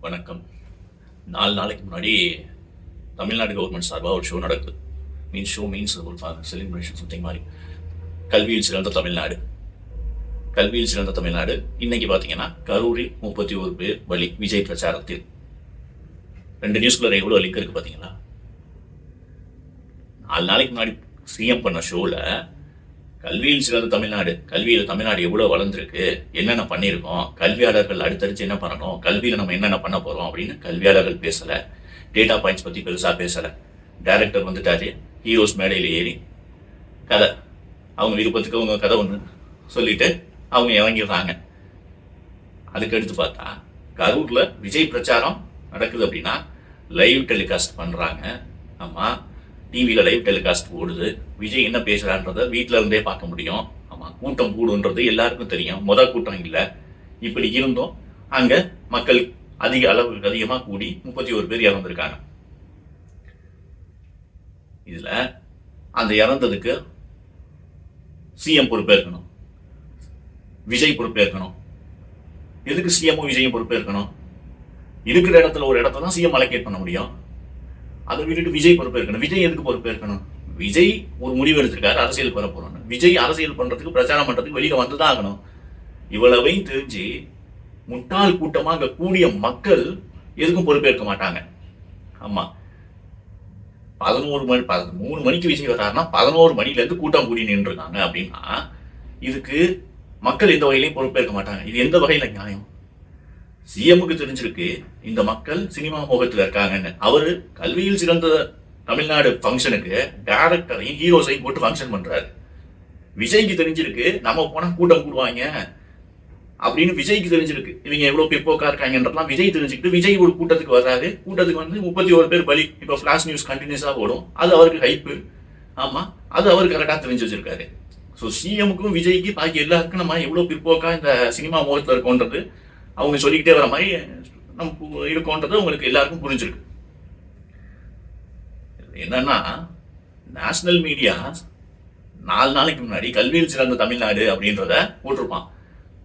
வணக்கம். 4 நாளைக்கு முன்னாடி தமிழ்நாடு கவர்மெண்ட் சார்பாக ஒரு ஷோ நடக்குது. மீன்ஸ் ஒரு செலிப்ரேஷன் சம்திங் மாதிரி. கல்வியில் சிறந்த தமிழ்நாடு. கல்வியில் சிறந்த தமிழ்நாடு. இன்னைக்கு பார்த்தீங்கன்னா கரூரில் 31 பேர் பலி விஜய் பிரச்சாரத்தில். 2 நியூஸ்குள்ள எவ்வளோ லிங்க் இருக்கு பார்த்தீங்களா? 4 நாளைக்கு முன்னாடி சிஎம் பண்ண ஷோவில் கல்வியில் சிறந்த தமிழ்நாடு, கல்வியில் தமிழ்நாடு எவ்வளோ வளர்ந்துருக்கு, என்னென்ன பண்ணியிருக்கோம், கல்வியாளர்கள் அடுத்தடுத்து என்ன பண்ணணும், கல்வியில் நம்ம என்னென்ன பண்ண போகிறோம் அப்படின்னு கல்வியாளர்கள் பேசலை. டேட்டா பாயிண்ட்ஸ் பற்றி பெருசாக பேசலை. டைரக்டர் வந்துட்டாரு, ஹீரோஸ் மேடையில் ஏறி கதை, அவங்க விருப்பத்துக்கு அவங்க கதை ஒன்று சொல்லிட்டு அவங்க இறங்கிடுறாங்க. அதுக்கு எடுத்து பார்த்தா கரூரில் விஜய் பிரச்சாரம் நடக்குது அப்படின்னா லைவ் டெலிகாஸ்ட் பண்ணுறாங்க. ஆமாம், டிவியில் லைவ் டெலிகாஸ்ட் ஓடுது. விஜய் என்ன பேசுகிறான்றத வீட்டில் இருந்தே பார்க்க முடியும். ஆமாம், கூட்டம் கூடுன்றது எல்லாருக்கும் தெரியும். கூட்டம் இல்லை. இப்படி இருந்தும் அங்கே மக்கள் அளவுக்கு அதிகமாக கூடி 31 பேர் இறந்துருக்காங்க. இதில் அந்த இறந்ததுக்கு சிஎம் பொறுப்பேற்கணும், விஜய் பொறுப்பேற்கணும். எதுக்கு சிஎம்மும் விஜயும் பொறுப்பேற்கணும்? இருக்கிற இடத்துல ஒரு இடத்துல தான் சிஎம் அலோகேட் பண்ண முடியும். அதை விட்டுட்டு விஜய் பொறுப்பேற்கணும். விஜய் எதுக்கு பொறுப்பேற்கணும்? விஜய் ஒரு முடிவு எடுத்திருக்காரு, அரசியலுக்கு வர போறோம்னு. விஜய் அரசியல் பண்றதுக்கு, பிரச்சாரம் பண்றதுக்கு வெளியில வந்துதான் ஆகணும். இவ்வளவையும் தெரிஞ்சு முட்டாள் கூட்டமா அங்க கூடிய மக்கள் எதுக்கும் பொறுப்பேற்க மாட்டாங்க. ஆமா, 3 மணிக்கு விஜய் வர்றாருன்னா 11 மணில இருந்து கூட்டம் கூடி நின்று இருக்காங்க அப்படின்னா இதுக்கு மக்கள் எந்த வகையிலையும் பொறுப்பேற்க மாட்டாங்க. இது எந்த வகையில நியாயம்? சிஎம்முக்கு தெரிஞ்சிருக்கு இந்த மக்கள் சினிமா மோகத்தில் இருக்காங்கன்னு. அவரு கல்வியில் சிறந்த தமிழ்நாடு ஃபங்க்ஷனுக்கு டைரக்டரையும் ஹீரோஸையும் போட்டு ஃபங்க்ஷன் பண்றாரு. விஜய்க்கு தெரிஞ்சிருக்கு நம்ம போனா கூட்டம் கூடுவாங்க அப்படின்னு. விஜய்க்கு தெரிஞ்சிருக்கு இவங்க எவ்வளவு பிற்போக்கா இருக்காங்கன்றதுலாம் விஜய் தெரிஞ்சுக்கிட்டு விஜய் ஒரு கூட்டத்துக்கு வர்றாரு. கூட்டத்துக்கு வந்து 31 பேர் பலி. இப்போ ஃபிளாஷ் நியூஸ் கண்டினியூஸா ஓடும். அது அவருக்கு ஹைப்பு. ஆமா, அது அவருக்கு கரெக்டா தெரிஞ்சு வச்சிருக்காரு. ஸோ சிஎம்முக்கும் விஜய்க்கு பாக்கி எல்லாருக்கும் நம்ம எவ்வளவு பிற்போக்கா இந்த சினிமா மோகத்தில் இருக்கோன்றது அவங்க சொல்லிக்கிட்டே வர மாதிரி நம்ம இருக்கோன்றது உங்களுக்கு எல்லாருக்கும் புரிஞ்சிருக்கு. என்னன்னா, நேஷனல் மீடியா 4 நாளைக்கு முன்னாடி கல்வியில் சிறந்த தமிழ்நாடு அப்படின்றத போட்டிருப்பான்.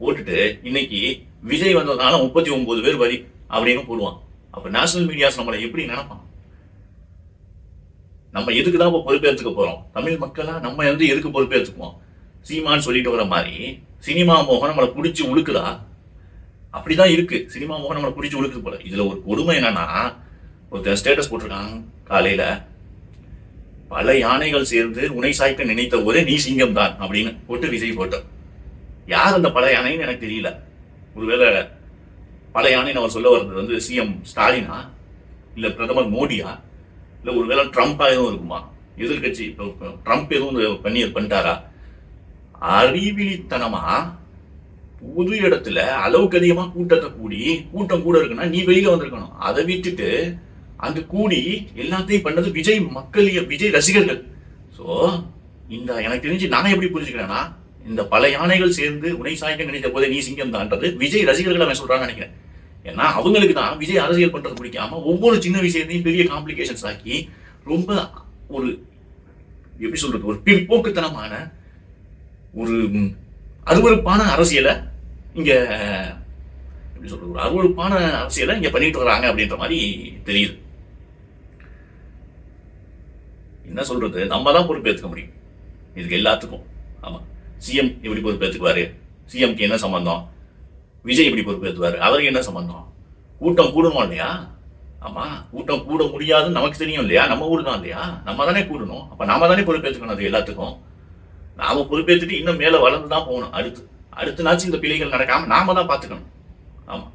போட்டுட்டு இன்னைக்கு விஜய் வந்ததுனால 39 பேர் வரி அப்படின்னு போடுவான். அப்ப நேஷனல் மீடியாஸ் நம்மளை எப்படி நினைப்பான்? நம்ம எதுக்குதான் பொறுப்பேற்றுக்க போறோம்? தமிழ் மக்களா நம்ம எதுக்கு பொறுப்பேற்றுக்குவோம்? சீமான்னு சொல்லிட்டு வர மாதிரி சினிமா மோகம் நம்மளை பிடிச்சி உழுக்குதா? அப்படிதான் இருக்கு. சினிமா மோகம் நம்மளை பிடிச்சி உழுக்குது போல. இதுல ஒரு கொடுமை என்னன்னா, ஒரு ஸ்டேட்டஸ் போட்டிருக்காங்க காலையில, பல யானைகள் சேர்ந்து உனை சாய்க்க நினைத்த ஒரே நீ சிங்கம் தான் அப்படின்னு போட்டு விஜய் போட்டோம். யார் அந்த பல யானைன்னு எனக்கு தெரியல. ஒருவேளை பல யானைன்னு அவர் சொல்ல வர்றது வந்து சிஎம் ஸ்டாலினா, இல்ல பிரதமர் மோடியா, இல்ல ஒருவேளை ட்ரம்ப்பா எதுவும் இருக்குமா? எதிர்கட்சி ட்ரம்ப் எதுவும் பண்ணிட்டாரா? அறிவிலித்தனமா பொது இடத்துல அளவுக்கு அதிகமா கூட்டத்தை கூடி, கூட்டம் கூட இருக்குன்னா நீ வெளியில வந்திருக்கணும். அதை விட்டுட்டு அங்க கூடி எல்லாத்தையும் பண்ணது விஜய் மக்கள், விஜய் ரசிகர்கள். சோ இந்த எனக்கு தெரிஞ்சு நான் எப்படி புரிஞ்சுக்கிறேன்னா, இந்த பல யானைகள் சேர்ந்து உனை சாய்க்க நினைத்த போதே நீ சிங்கம் தான்றது விஜய் ரசிகர்கள் அவன் சொல்றான்னு நினைக்கிறேன். ஏன்னா அவங்களுக்கு தான் விஜய் அரசியல் பண்றது பிடிக்காம ஒவ்வொரு சின்ன விஷயத்தையும் பெரிய காம்ப்ளிகேஷன்ஸ் ஆக்கி ரொம்ப ஒரு எப்படி சொல்றது, ஒரு பிற்போக்குத்தனமான ஒரு அருவருப்பான அரசியலை இங்க எப்படி சொல்றது, ஒரு அருவருப்பான அரசியலை இங்க பண்ணிட்டு வராங்க அப்படின்ற மாதிரி தெரியுது. என்ன சொல்றது, நம்ம தான் பொறுப்பேற்றுக்க முடியும் இதுக்கு எல்லாத்துக்கும். ஆமா, சிஎம் எப்படி பொறுப்பேற்றுக்குவாரு? சிஎம்க்கு என்ன சம்பந்தம்? விஜய் எப்படி பொறுப்பேற்றுவாரு? அவருக்கு என்ன சம்பந்தம்? கூட்டம் கூடணும் இல்லையா? ஆமா, கூட்டம் கூட முடியாதுன்னு நமக்கு தெரியும் இல்லையா? நம்ம ஊர் தான் இல்லையா? நம்ம தானே கூடணும். அப்ப நாம தானே பொறுப்பேற்றுக்கணும் அது எல்லாத்துக்கும். நாம பொறுப்பேற்றுட்டு இன்னும் மேல வளர்ந்துதான் போகணும். அடுத்து நாச்சு இந்த பிள்ளைகள் நடக்காம நாம தான் பாத்துக்கணும். ஆமா.